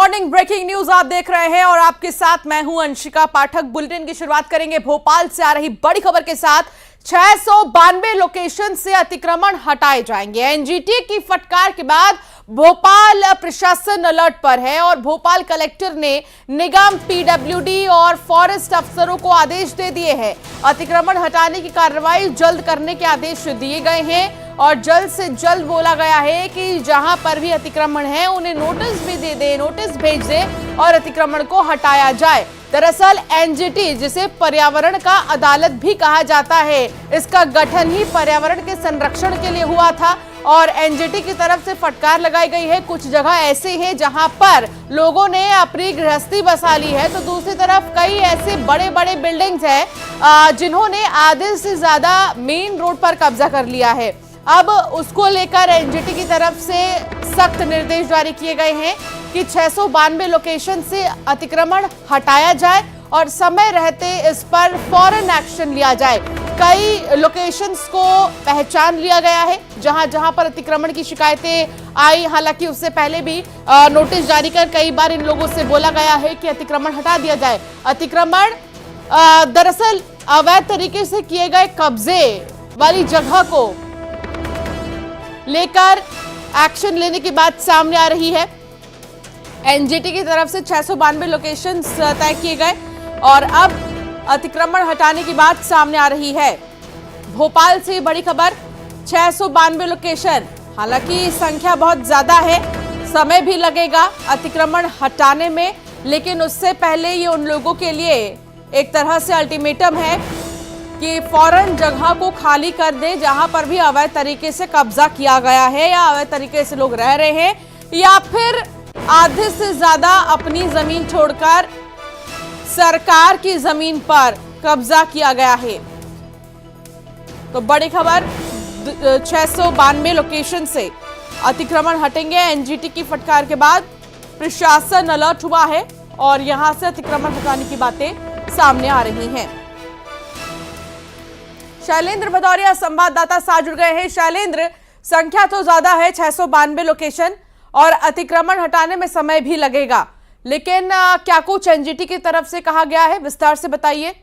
Morning breaking news आप देख रहे हैं और आपके साथ मैं हूं अंशिका पाठक। बुलेटिन की शुरुआत करेंगे भोपाल से आ रही बड़ी खबर के साथ। 692 लोकेशन से अतिक्रमण हटाए जाएंगे। एनजीटी की फटकार के बाद भोपाल प्रशासन अलर्ट पर है और भोपाल कलेक्टर ने निगम, पीडब्ल्यूडी और फॉरेस्ट अफसरों को आदेश दे दिए हैं। अतिक्रमण हटाने की कार्रवाई जल्द करने के आदेश दिए गए हैं और जल्द से जल्द बोला गया है कि जहां पर भी अतिक्रमण है उन्हें नोटिस भी दे दे, नोटिस भेज दे और अतिक्रमण को हटाया जाए। दरअसल एनजीटी, जिसे पर्यावरण का अदालत भी कहा जाता है, इसका गठन ही पर्यावरण के संरक्षण के लिए हुआ था और एनजीटी की तरफ से फटकार लगाई गई है। कुछ जगह ऐसे हैं जहां पर लोगों ने अपनी गृहस्थी बसा ली है, तो दूसरी तरफ कई ऐसे बड़े बड़े बिल्डिंग्स हैं जिन्होंने आधे से ज्यादा मेन रोड पर कब्जा कर लिया है। अब उसको लेकर एनजीटी की तरफ से सख्त निर्देश जारी किए गए हैं कि 692 लोकेशन से अतिक्रमण हटाया जाए और समय रहते इस पर फौरन एक्शन लिया जाए। कई लोकेशंस को पहचान लिया गया है जहां जहां पर अतिक्रमण की शिकायतें आई। हालांकि उससे पहले भी नोटिस जारी कर कई बार इन लोगों से बोला गया है कि अतिक्रमण हटा दिया जाए। अतिक्रमण दरअसल अवैध तरीके से किए गए कब्जे वाली जगह को लेकर एक्शन लेने की बात सामने आ रही है। एनजीटी की तरफ से 692 लोकेशन तय किए गए और अब अतिक्रमण हटाने की बात सामने आ रही है। भोपाल से बड़ी खबर, 692 लोकेशन, हालांकि संख्या बहुत ज्यादा है, समय भी लगेगा अतिक्रमण हटाने में, लेकिन उससे पहले ये उन लोगों के लिए एक तरह से अल्टीमेटम है कि फौरन जगह को खाली कर दे जहां पर भी अवैध तरीके से कब्जा किया गया है या अवैध तरीके से लोग रह रहे हैं या फिर आधे से ज्यादा अपनी जमीन छोड़कर सरकार की जमीन पर कब्जा किया गया है। तो बड़ी खबर, 692 लोकेशन से अतिक्रमण हटेंगे। एनजीटी की फटकार के बाद प्रशासन अलर्ट हुआ है और यहां से अतिक्रमण हटाने की बातें सामने आ रही हैं। शैलेंद्र भदौरिया संवाददाता साथ जुड़ गए हैं। शैलेंद्र, संख्या तो ज्यादा है, 692 लोकेशन, और अतिक्रमण हटाने में समय भी लगेगा, लेकिन क्या कुछ एनजीटी की तरफ से कहा गया है, विस्तार से बताइए।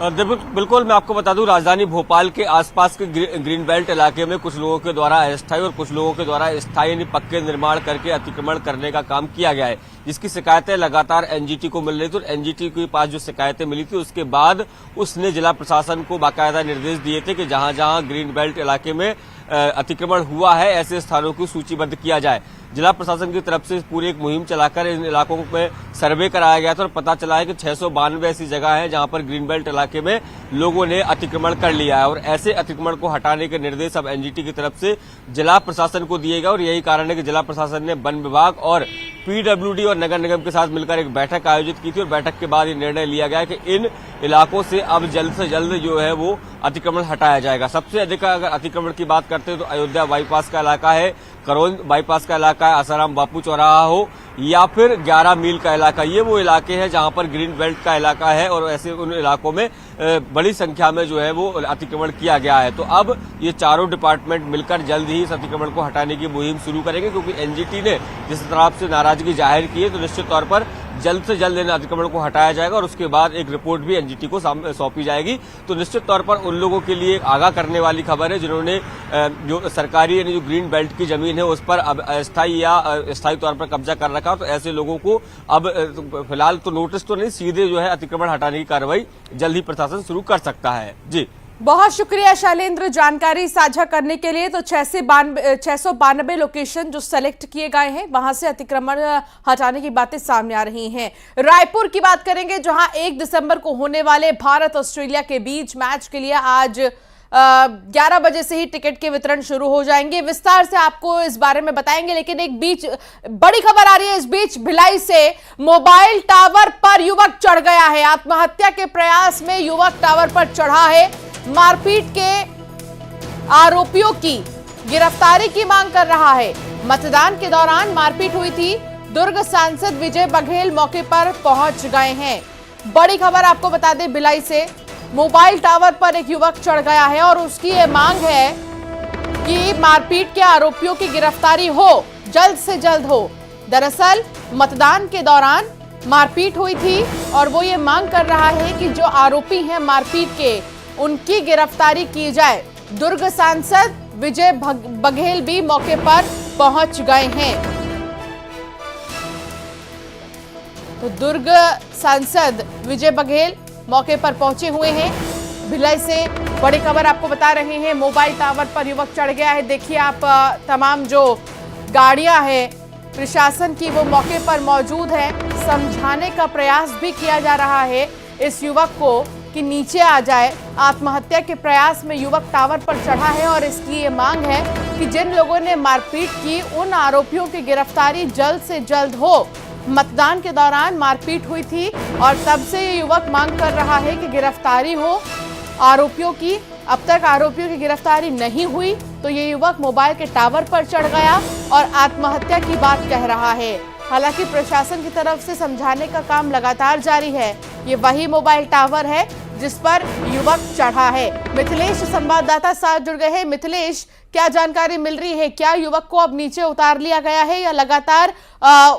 बिल्कुल, मैं आपको बता दूं, राजधानी भोपाल के आसपास के ग्रीन बेल्ट इलाके में कुछ लोगों के द्वारा अस्थायी और कुछ लोगों के द्वारा स्थायी यानी पक्के निर्माण करके अतिक्रमण करने का काम किया गया है, जिसकी शिकायतें लगातार एनजीटी को मिल रही थी और एनजीटी के पास जो शिकायतें मिली थी उसके बाद उसने जिला प्रशासन को बाकायदा निर्देश दिए थे कि जहां जहां ग्रीन बेल्ट इलाके में अतिक्रमण हुआ है ऐसे स्थानों को सूचीबद्ध किया जाए। जिला प्रशासन की तरफ से पूरी एक मुहिम चलाकर इन इलाकों में सर्वे कराया गया था और पता चला है कि 692 ऐसी जगह है जहां पर ग्रीन बेल्ट इलाके में लोगों ने अतिक्रमण कर लिया है और ऐसे अतिक्रमण को हटाने के निर्देश अब एनजीटी की तरफ से जिला प्रशासन को दिए गए और यही कारण है कि जिला प्रशासन ने वन विभाग और पीडब्ल्यूडी और नगर निगम के साथ मिलकर एक बैठक आयोजित की थी और बैठक के बाद ये निर्णय लिया गया कि इन इलाकों से अब जल्द से जल्द जो है वो अतिक्रमण हटाया जाएगा। सबसे अधिक अगर अतिक्रमण की बात करते हैं तो अयोध्या बाईपास का इलाका है, करौंद बाईपास का इलाका है, आसाराम बापू चौराहा हो या फिर 11 मील का इलाका, ये वो इलाके हैं जहां पर ग्रीन बेल्ट का इलाका है और ऐसे उन इलाकों में बड़ी संख्या में जो है वो अतिक्रमण किया गया है। तो अब ये चारों डिपार्टमेंट मिलकर जल्द ही इस अतिक्रमण को हटाने की मुहिम शुरू करेंगे, क्योंकि एनजीटी ने जिस तरह से नाराजगी जाहिर की है तो निश्चित तौर पर जल्द से जल्द इन अतिक्रमण को हटाया जाएगा और उसके बाद एक रिपोर्ट भी एनजीटी को सौंपी जाएगी। तो निश्चित तौर पर उन लोगों के लिए आगाह करने वाली खबर है जिन्होंने जो सरकारी यानी जो ग्रीन बेल्ट की जमीन है उस पर अब अस्थायी या स्थायी तौर पर कब्जा कर रखा, तो ऐसे लोगों को अब फिलहाल तो नोटिस तो नहीं, सीधे जो है अतिक्रमण हटाने की कार्रवाई जल्द ही प्रशासन शुरू कर सकता है। जी, बहुत शुक्रिया शैलेंद्र जानकारी साझा करने के लिए। तो 692 लोकेशन जो सेलेक्ट किए गए हैं वहां से अतिक्रमण हटाने की बातें सामने आ रही हैं। रायपुर की बात करेंगे जहां 1 दिसंबर को होने वाले भारत ऑस्ट्रेलिया के बीच मैच के लिए आज 11 बजे से ही टिकट के वितरण शुरू हो जाएंगे। विस्तार से आपको इस बारे में बताएंगे, लेकिन एक बीच बड़ी खबर आ रही है। इस बीच भिलाई से मोबाइल टावर पर युवक चढ़ गया है। आत्महत्या के प्रयास में युवक टावर पर चढ़ा है। मारपीट के आरोपियों की गिरफ्तारी की मांग कर रहा है। मतदान के दौरान मारपीट हुई थी। दुर्ग सांसद विजय बघेल मौके पर पहुंच गए हैं। बड़ी खबर आपको बता दें, भिलाई से मोबाइल टावर पर एक युवक चढ़ गया है और उसकी ये मांग है कि मारपीट के आरोपियों की गिरफ्तारी हो। जल्द से जल्द हो। दरअसल मतदान के दौरान मारपीट हुई थी और वो ये मांग कर रहा है कि जो आरोपी हैं मारपीट के, उनकी गिरफ्तारी की जाए। दुर्ग सांसद विजय बघेल भी मौके पर पहुंच गए हैं। तो दुर्ग सांसद विजय बघेल मौके पर पहुंचे हुए हैं। भिलाई से बड़ी खबर आपको बता रहे हैं, मोबाइल टावर पर युवक चढ़ गया है। देखिए आप, तमाम जो गाड़ियां हैं प्रशासन की वो मौके पर मौजूद है। समझाने का प्रयास भी किया जा रहा है इस युवक को कि नीचे आ जाए। आत्महत्या के प्रयास में युवक टावर पर चढ़ा है और इसकी ये मांग है कि जिन लोगों ने मारपीट की उन आरोपियों की गिरफ्तारी जल्द से जल्द हो। मतदान के दौरान मारपीट हुई थी और तब से ये युवक मांग कर रहा है कि गिरफ्तारी हो आरोपियों की। अब तक आरोपियों की गिरफ्तारी नहीं हुई तो ये युवक मोबाइल के टावर पर चढ़ गया और आत्महत्या की बात कह रहा है। हालांकि प्रशासन की तरफ से समझाने का काम लगातार जारी है। ये वही मोबाइल टावर है जिस पर युवक चढ़ा है। मिथिलेश संवाददाता साथ जुड़ गए हैं। मिथिलेश, क्या जानकारी मिल रही है? क्या युवक को अब नीचे उतार लिया गया है या लगातार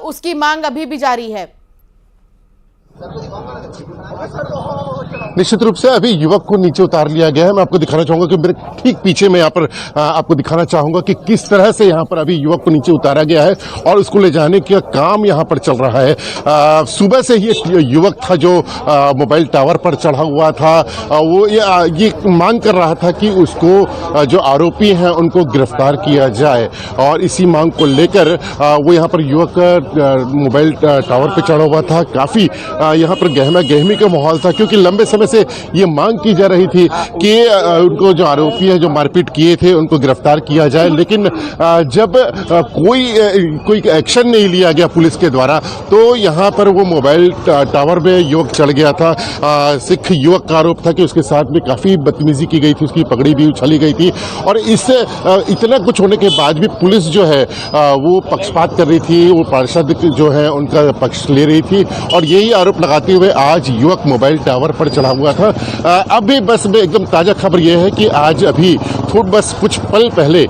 उसकी मांग अभी भी जारी है? निश्चित रूप से अभी युवक को नीचे उतार लिया गया है। मैं आपको दिखाना चाहूंगा कि मेरे ठीक पीछे में यहाँ पर आपको दिखाना चाहूंगा कि किस तरह से यहाँ पर अभी युवक को नीचे उतारा गया है और उसको ले जाने का काम यहाँ पर चल रहा है। सुबह से ही एक युवक था जो मोबाइल टावर पर चढ़ा हुआ था। वो ये मांग कर रहा था कि उसको जो आरोपी हैं उनको गिरफ्तार किया जाए और इसी मांग को लेकर वो यहाँ पर युवक मोबाइल टावर पर चढ़ा हुआ था। काफी यहाँ पर गहमा गहमी का माहौल था क्योंकि लंबे समय से ये मांग की जा रही थी कि उनको जो आरोपी हैं जो मारपीट किए थे उनको गिरफ्तार किया जाए। लेकिन जब कोई एक्शन नहीं लिया गया पुलिस के द्वारा तो यहाँ पर वो मोबाइल टावर में युवक चढ़ गया था। सिख युवक का आरोप था कि उसके साथ में काफी बदतमीजी की गई थी, उसकी पगड़ी भी उछाली गई थी और इससे इतना कुछ होने के बाद भी पुलिस जो है वो पक्षपात कर रही थी, वो पार्षद जो है उनका पक्ष ले रही थी और यही आरोप लगाते हुए आज युवक मोबाइल टावर पर चढ़ा हुआ था। अभी बस में एकदम ताजा खबर यह है कि आज अभी बस कुछ पल पहले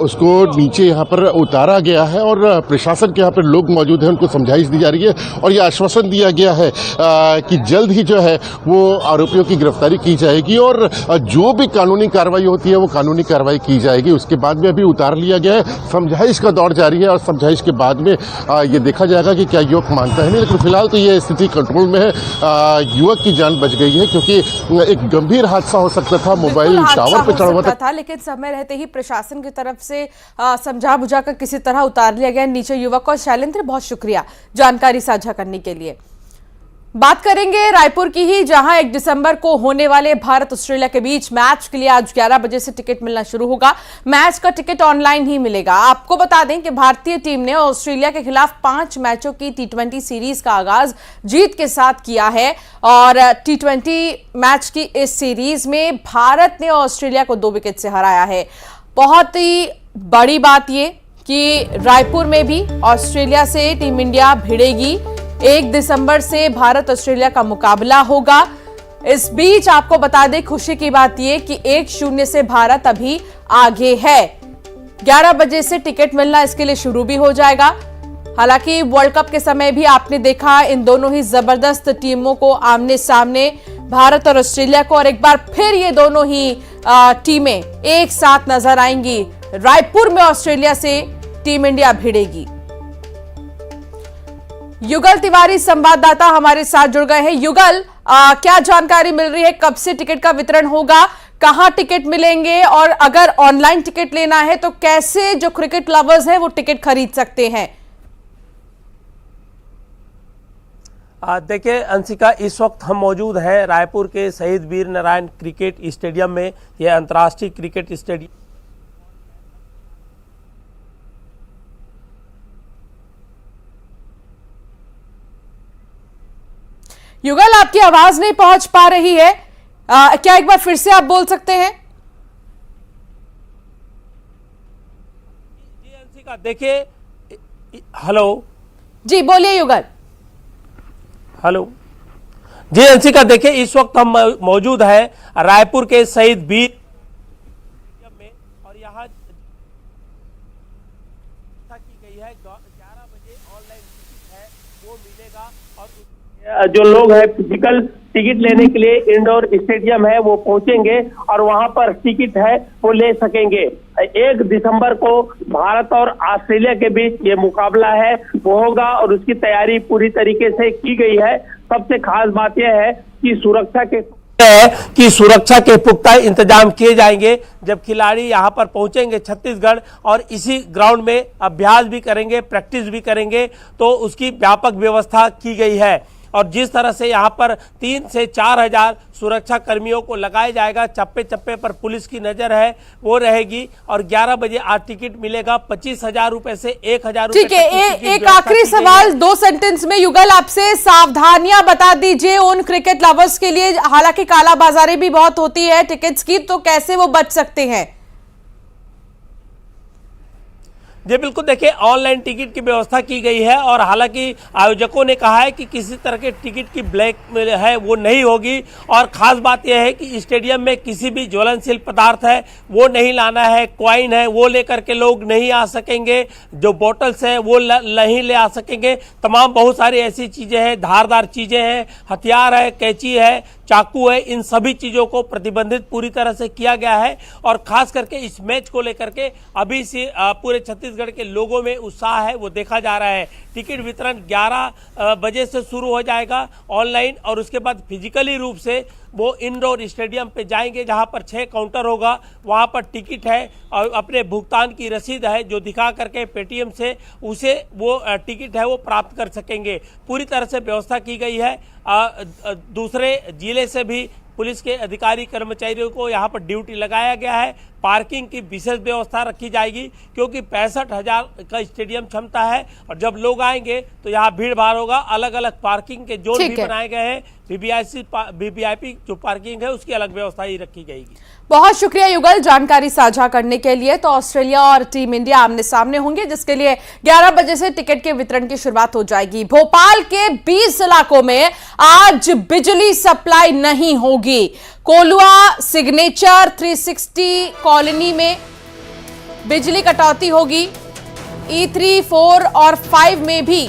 उसको नीचे यहाँ पर उतारा गया है और प्रशासन के यहाँ पर लोग मौजूद हैं, उनको समझाइश दी जा रही है और ये आश्वासन दिया गया है कि जल्द ही जो है वो आरोपियों की गिरफ्तारी की जाएगी और जो भी कानूनी कार्रवाई होती है वो कानूनी कार्रवाई की जाएगी। उसके बाद में अभी उतार लिया गया है, समझाइश का दौर जारी है और समझाइश के बाद में ये देखा जाएगा कि क्या युवक मानता है नहीं। लेकिन फिलहाल तो ये स्थिति कंट्रोल में है। युवक की जान बच गई है क्योंकि एक गंभीर हादसा हो सकता था, मोबाइल टावर पर चढ़ा हुआ था। लेकिन समय रहते ही प्रशासन की तरफ से समझा बुझा कर किसी तरह उतार लिया गया नीचे युवक को। शैलेंद्र, बहुत शुक्रिया जानकारी साझा करने के लिए। बात करेंगे रायपुर की ही, जहां 1 दिसंबर को होने वाले भारत ऑस्ट्रेलिया के बीच मैच के लिए आज 11 बजे से टिकट मिलना शुरू होगा। मैच का टिकट ऑनलाइन ही मिलेगा। आपको बता दें कि भारतीय टीम ने ऑस्ट्रेलिया के खिलाफ 5 मैचों की T20 सीरीज का आगाज जीत के साथ किया है और T20 मैच की इस सीरीज में भारत ने ऑस्ट्रेलिया को 2 विकेट से हराया है। बहुत ही बड़ी बात यह कि रायपुर में भी ऑस्ट्रेलिया से टीम इंडिया भिड़ेगी। 1 दिसंबर से भारत ऑस्ट्रेलिया का मुकाबला होगा। इस बीच आपको बता दें खुशी की बात यह कि 1-0 से भारत अभी आगे है। 11 बजे से टिकट मिलना इसके लिए शुरू भी हो जाएगा। हालांकि वर्ल्ड कप के समय भी आपने देखा इन दोनों ही जबरदस्त टीमों को आमने सामने, भारत और ऑस्ट्रेलिया को, और एक बार फिर ये दोनों ही टीमें एक साथ नजर आएंगी। रायपुर में ऑस्ट्रेलिया से टीम इंडिया भिड़ेगी। युगल तिवारी संवाददाता हमारे साथ जुड़ गए हैं। युगल, क्या जानकारी मिल रही है? कब से टिकट का वितरण होगा, कहां टिकट मिलेंगे और अगर ऑनलाइन टिकट लेना है तो कैसे जो क्रिकेट लवर्स हैं वो टिकट खरीद सकते हैं? देखिए अंशिका, इस वक्त हम मौजूद हैं रायपुर के शहीद वीर नारायण क्रिकेट स्टेडियम में। यह अंतर्राष्ट्रीय क्रिकेट स्टेडियम युगल, आपकी आवाज नहीं पहुंच पा रही है, क्या एक बार फिर से आप बोल सकते हैं? जी अंशिका, देखिए, हेलो जी बोलिए युगल। हेलो जी अंशिका, देखिए इस वक्त हम मौजूद हैं रायपुर के शहीद वीर में और यहाँ की गई है वो मिलेगा। और जो लोग हैं फिजिकल टिकट लेने के लिए इंडोर स्टेडियम है वो पहुंचेंगे और वहां पर टिकट है वो ले सकेंगे। 1 दिसंबर को भारत और ऑस्ट्रेलिया के बीच ये मुकाबला है वो होगा और उसकी तैयारी पूरी तरीके से की गई है। सबसे खास बात यह है कि सुरक्षा के पुख्ता इंतजाम किए जाएंगे जब खिलाड़ी यहां पर पहुंचेंगे छत्तीसगढ़ और इसी ग्राउंड में अभ्यास भी करेंगे, प्रैक्टिस भी करेंगे, तो उसकी व्यापक व्यवस्था की गई है। और जिस तरह से यहाँ पर 3 से 4 हजार सुरक्षा कर्मियों को लगाया जाएगा, चप्पे चप्पे पर पुलिस की नजर है वो रहेगी। और 11 बजे आज टिकट मिलेगा 25,000 रुपए से 1,000 रुपए। ठीक है, एक आखिरी सवाल 2 सेंटेंस में युगल आपसे सावधानियां बता दीजिए उन क्रिकेट लवर्स के लिए। हालांकि कालाबाजारी भी बहुत होती है टिकट्स की, तो कैसे वो बच सकते हैं? जी बिल्कुल, देखिए ऑनलाइन टिकट की व्यवस्था की गई है और हालांकि आयोजकों ने कहा है कि किसी तरह के टिकट की ब्लैक है वो नहीं होगी। और खास बात यह है कि स्टेडियम में किसी भी ज्वलनशील पदार्थ है वो नहीं लाना है, कॉइन है वो लेकर के लोग नहीं आ सकेंगे, जो बोतल्स है वो नहीं ले आ सकेंगे। तमाम बहुत सारी ऐसी चीजें हैं, धारदार चीजें हैं, हथियार है, कैंची है, चाकू है, इन सभी चीजों को प्रतिबंधित पूरी तरह से किया गया है। और खास करके इस मैच को लेकर के अभी से पूरे छत्तीसगढ़ के लोगों में उत्साह है वो देखा जा रहा है। टिकट वितरण 11 बजे से शुरू हो जाएगा ऑनलाइन और उसके बाद फिजिकली रूप से वो इंडोर स्टेडियम पे जाएंगे जहां पर 6 काउंटर होगा, वहां पर टिकट है और अपने भुगतान की रसीद है जो दिखा करके पेटीएम से उसे वो टिकट है वो प्राप्त कर सकेंगे। पूरी तरह से व्यवस्था की गई है। दूसरे जिले से भी पुलिस के अधिकारी कर्मचारियों को यहाँ पर ड्यूटी लगाया गया है। पार्किंग की विशेष व्यवस्था रखी जाएगी क्योंकि 65,000 का स्टेडियम क्षमता है और जब लोग आएंगे तो यहाँ भीड़ भाड़ होगा। अलग अलग पार्किंग के जोन भी बनाए गए हैं। वीवीआईपी जो पार्किंग है उसकी अलग व्यवस्था ही रखी जाएगी। बहुत शुक्रिया युगल जानकारी साझा करने के लिए। तो ऑस्ट्रेलिया और टीम इंडिया आमने सामने होंगे जिसके लिए 11 बजे से टिकट के वितरण की शुरुआत हो जाएगी। भोपाल के 20 इलाकों में आज बिजली सप्लाई नहीं होगी। कोलुआ सिग्नेचर 360 कॉलोनी में बिजली कटौती होगी। E3, 4 और 5 में भी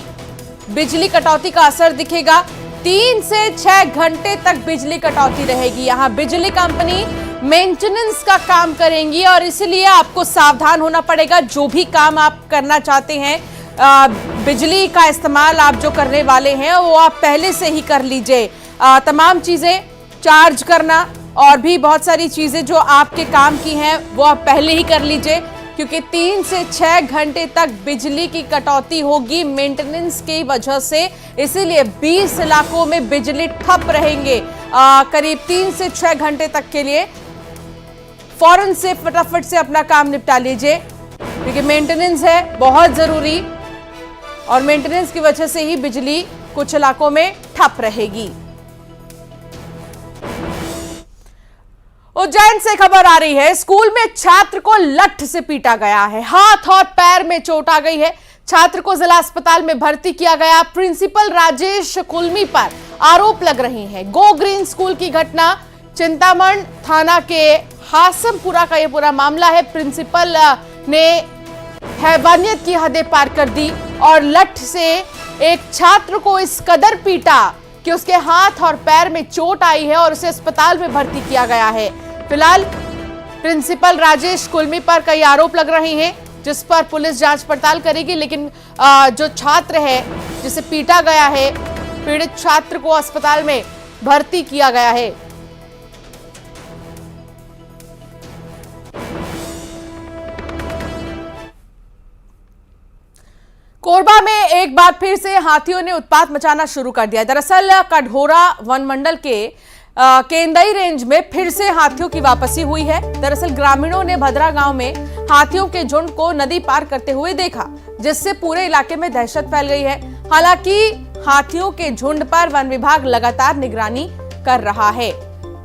बिजली कटौती का असर दिखेगा। 3 से 6 घंटे तक बिजली कटौती रहेगी। यहां बिजली कंपनी मेंटेनेंस का काम करेंगी और इसलिए आपको सावधान होना पड़ेगा। जो भी काम आप करना चाहते हैं, बिजली का इस्तेमाल आप जो करने वाले हैं वो आप पहले से ही कर लीजिए। तमाम चीजें चार्ज करना और भी बहुत सारी चीजें जो आपके काम की हैं वो आप पहले ही कर लीजिए क्योंकि 3 से 6 घंटे तक बिजली की कटौती होगी मेंटेनेंस की वजह से। इसीलिए 20 इलाकों में बिजली ठप रहेंगे करीब 3 से 6 घंटे तक के लिए। फौरन से फटाफट से अपना काम निपटा लीजिए क्योंकि मेंटेनेंस है बहुत जरूरी और मेंटेनेंस की वजह से ही बिजली कुछ इलाकों में ठप रहेगी। उज्जैन से खबर आ रही है, स्कूल में छात्र को लठ से पीटा गया है। हाथ और पैर में चोट आ गई है। छात्र को जिला अस्पताल में भर्ती किया गया। प्रिंसिपल राजेश कुलमी पर आरोप लग रहे हैं। गो ग्रीन स्कूल की घटना चिंतामण थाना के हासमपुरा का यह पूरा मामला है। प्रिंसिपल ने हैवानियत की हदें पार कर दी और लठ से एक छात्र को इस कदर पीटा कि उसके हाथ और पैर में चोट आई है और उसे अस्पताल में भर्ती किया गया है। फिलहाल प्रिंसिपल राजेश कुलमी पर कई आरोप लग रहे हैं जिस पर पुलिस जांच पड़ताल करेगी। लेकिन जो छात्र है जिसे पीटा गया है, पीड़ित छात्र को अस्पताल में भर्ती किया गया है। कोरबा में एक बार फिर से हाथियों ने उत्पात मचाना शुरू कर दिया। दरअसल कढोरा वन मंडल के केंदई रेंज में फिर से हाथियों की वापसी हुई है। दरअसल ग्रामीणों ने भद्रा गांव में हाथियों के झुंड को नदी पार करते हुए देखा जिससे पूरे इलाके में दहशत फैल गई है। हालांकि हाथियों के झुंड पर वन विभाग लगातार निगरानी कर रहा है।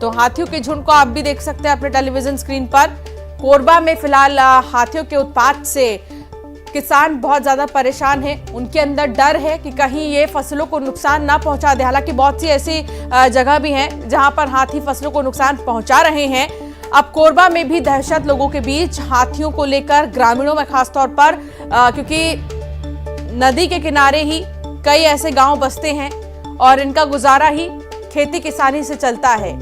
तो हाथियों के झुंड को आप भी देख सकते हैं अपने टेलीविजन स्क्रीन पर। कोरबा में फिलहाल हाथियों के उत्पात से किसान बहुत ज्यादा परेशान हैं। उनके अंदर डर है कि कहीं ये फसलों को नुकसान ना पहुंचा दे। हालांकि बहुत सी ऐसी जगह भी हैं जहां पर हाथी फसलों को नुकसान पहुंचा रहे हैं। अब कोरबा में भी दहशत लोगों के बीच हाथियों को लेकर, ग्रामीणों में खासतौर पर, क्योंकि नदी के किनारे ही कई ऐसे गांव बसते हैं और इनका गुजारा ही खेती किसानी से चलता है।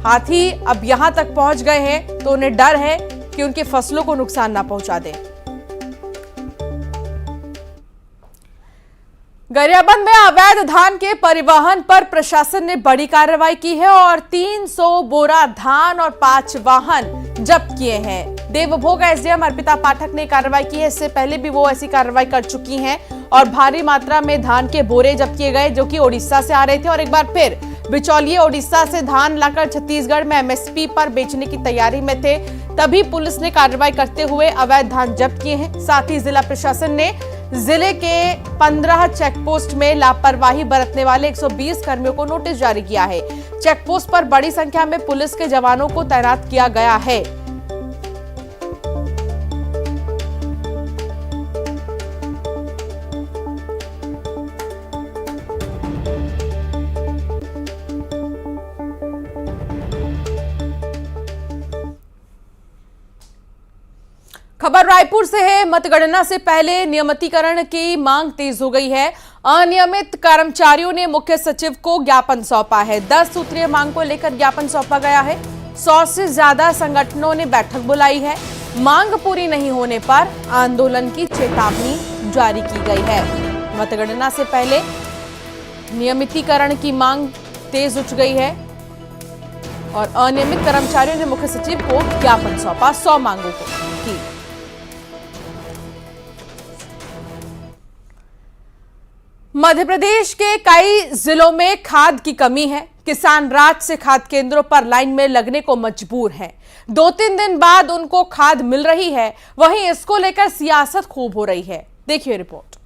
हाथी अब यहां तक पहुंच गए हैं तो उन्हें डर है कि उनके फसलों को नुकसान ना पहुंचा दें। गरियाबंद में अवैध धान के परिवहन पर प्रशासन ने बड़ी कार्रवाई की है और 300 बोरा धान और 5 वाहन जब्त किए हैं। देवभोग एसडीएम अर्पिता पाठक ने कार्रवाई की है। इससे पहले भी वो ऐसी कार्रवाई कर चुकी हैं और भारी मात्रा में धान के बोरे जब्त किए गए जो कि ओडिशा से आ रहे थे और एक बार फिर बिचौलिए ओडिशा से धान लाकर छत्तीसगढ़ में एमएसपी पर बेचने की तैयारी में थे। तभी पुलिस ने कार्रवाई करते हुए अवैध धान जब्त किए हैं। साथ ही जिला प्रशासन ने जिले के 15 चेकपोस्ट में लापरवाही बरतने वाले 120 कर्मियों को नोटिस जारी किया है। चेकपोस्ट पर बड़ी संख्या में पुलिस के जवानों को तैनात किया गया है। खबर रायपुर से है। मतगणना से पहले नियमितीकरण की मांग तेज हो गई है। अनियमित कर्मचारियों ने मुख्य सचिव को ज्ञापन सौंपा है। 10 सूत्रीय मांग को लेकर ज्ञापन सौंपा गया है। 100 से ज्यादा संगठनों ने बैठक बुलाई है। मांग पूरी नहीं होने पर आंदोलन की चेतावनी जारी की गई है। मतगणना से पहले नियमितीकरण की मांग तेज उठ गई है और अनियमित कर्मचारियों ने मुख्य सचिव को ज्ञापन सौंपा 100 मांगों की। मध्य प्रदेश के कई जिलों में खाद की कमी है। किसान रात से खाद केंद्रों पर लाइन में लगने को मजबूर हैं। 2-3 दिन बाद उनको खाद मिल रही है। वहीं इसको लेकर सियासत खूब हो रही है। देखिए रिपोर्ट।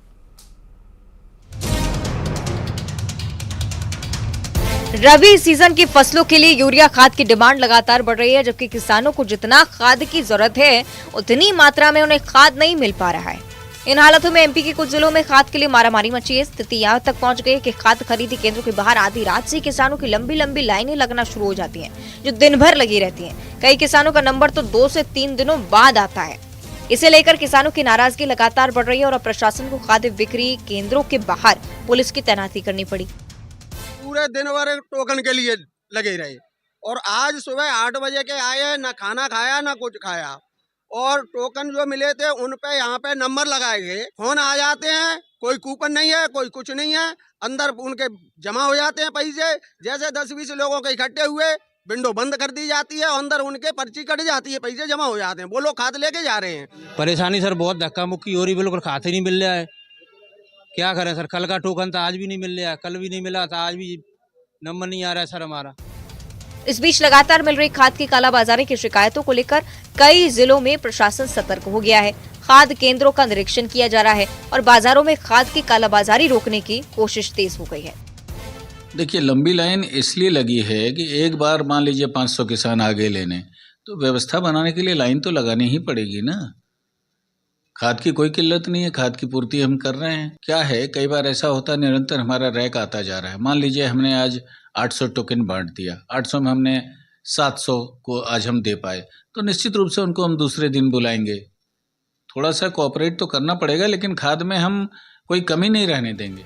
रबी सीजन की फसलों के लिए यूरिया खाद की डिमांड लगातार बढ़ रही है, जबकि किसानों को जितना खाद की जरूरत है उतनी मात्रा में उन्हें खाद नहीं मिल पा रहा है। इन हालातों में एमपी के कुछ जिलों में खाद के लिए मारामारी मची है। स्थिति यहाँ तक पहुँच गई कि खाद खरीदी केंद्रों के बाहर आधी रात से किसानों की लंबी लंबी लाइनें लगना शुरू हो जाती हैं, जो दिन भर लगी रहती हैं। कई किसानों का नंबर तो 2 से 3 दिनों बाद आता है। इसे लेकर किसानों की नाराजगी लगातार बढ़ रही है और अब प्रशासन को खाद्य बिक्री केंद्रों के बाहर पुलिस की तैनाती करनी पड़ी। पूरे दिन भर टोकन के लिए लगे रहे और आज सुबह 8 बजे के आए, ना खाना खाया ना कुछ खाया और टोकन जो मिले थे उन पे यहाँ पे नंबर लगाए गए। फोन आ जाते हैं, कोई कूपन नहीं है, कोई कुछ नहीं है, अंदर उनके जमा हो जाते हैं पैसे। जैसे 10-20 लोगों के इकट्ठे हुए, विंडो बंद कर दी जाती है, अंदर उनके पर्ची कट जाती है, पैसे जमा हो जाते हैं। वो लोग खाद लेके जा रहे हैं। परेशानी सर बहुत धक्का मुक्की हो रही, बिल्कुल खाद ही नहीं मिल रहा है। क्या करें सर, कल का टोकन था आज भी नहीं मिल रहा है, कल भी नहीं मिला था, आज भी नंबर नहीं आ रहा है सर हमारा। इस बीच लगातार मिल रही खाद की कालाबाजारी की शिकायतों को लेकर कई जिलों में प्रशासन सतर्क हो गया है। खाद केंद्रों का निरीक्षण किया जा रहा है और बाजारों में खाद की कालाबाजारी रोकने की कोशिश तेज हो गई है। देखिए, लंबी लाइन इसलिए लगी है कि एक बार मान लीजिए 500 किसान आगे लेने, तो व्यवस्था बनाने के लिए लाइन तो लगानी ही पड़ेगी ना। खाद की कोई किल्लत नहीं है, खाद की पूर्ति हम कर रहे हैं। क्या है, कई बार ऐसा होता है निरंतर हमारा रैक आता जा रहा है। मान लीजिए हमने आज 800 टोकन बांट दिया, 800 में हमने 700 को आज हम दे पाए, तो निश्चित रूप से उनको हम दूसरे दिन बुलाएंगे। थोड़ा सा कोऑपरेट तो करना पड़ेगा, लेकिन खाद में हम कोई कमी नहीं रहने देंगे।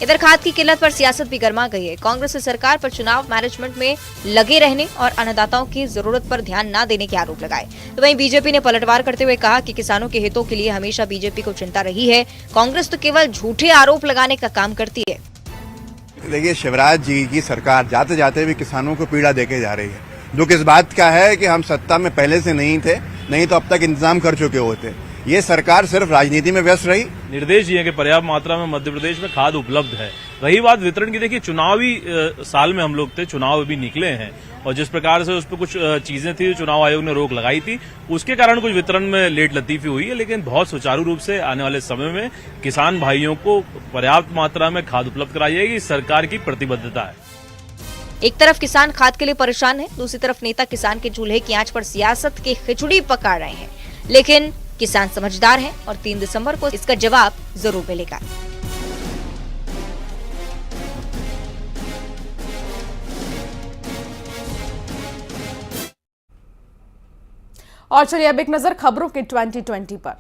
इधर खाद की किल्लत पर सियासत भी गर्मा गई है। कांग्रेस सरकार पर चुनाव मैनेजमेंट में लगे रहने और अन्नदाताओं की जरूरत पर ध्यान न देने के आरोप लगाए। तो वहीं बीजेपी ने पलटवार करते हुए कहा कि किसानों के हितों के लिए हमेशा बीजेपी को चिंता रही है। कांग्रेस तो केवल झूठे आरोप लगाने का काम करती है। देखिए, शिवराज जी की सरकार जाते जाते भी किसानों को पीड़ा देके जा रही है। दुख इस बात का है कि हम सत्ता में पहले से नहीं थे, नहीं तो अब तक इंतजाम कर चुके होते। ये सरकार सिर्फ राजनीति में व्यस्त रही। निर्देश दिए कि पर्याप्त मात्रा में मध्य प्रदेश में खाद उपलब्ध है। रही बात वितरण की, देखिए चुनावी साल में हम लोग थे, चुनाव अभी निकले हैं और जिस प्रकार से उस पर कुछ चीजें थी, चुनाव आयोग ने रोक लगाई थी, उसके कारण कुछ वितरण में लेट लतीफी हुई है, लेकिन बहुत सुचारू रूप से आने वाले समय में किसान भाइयों को पर्याप्त मात्रा में खाद उपलब्ध कराई जाएगी। सरकार की प्रतिबद्धता है। एक तरफ किसान खाद के लिए परेशान है, दूसरी तरफ नेता किसान के चूल्हे की आंच पर सियासत की खिचड़ी पका रहे हैं। लेकिन किसान समझदार हैं और 3 दिसंबर को इसका जवाब जरूर मिलेगा। और चलिए अब एक नजर खबरों के 2020 पर।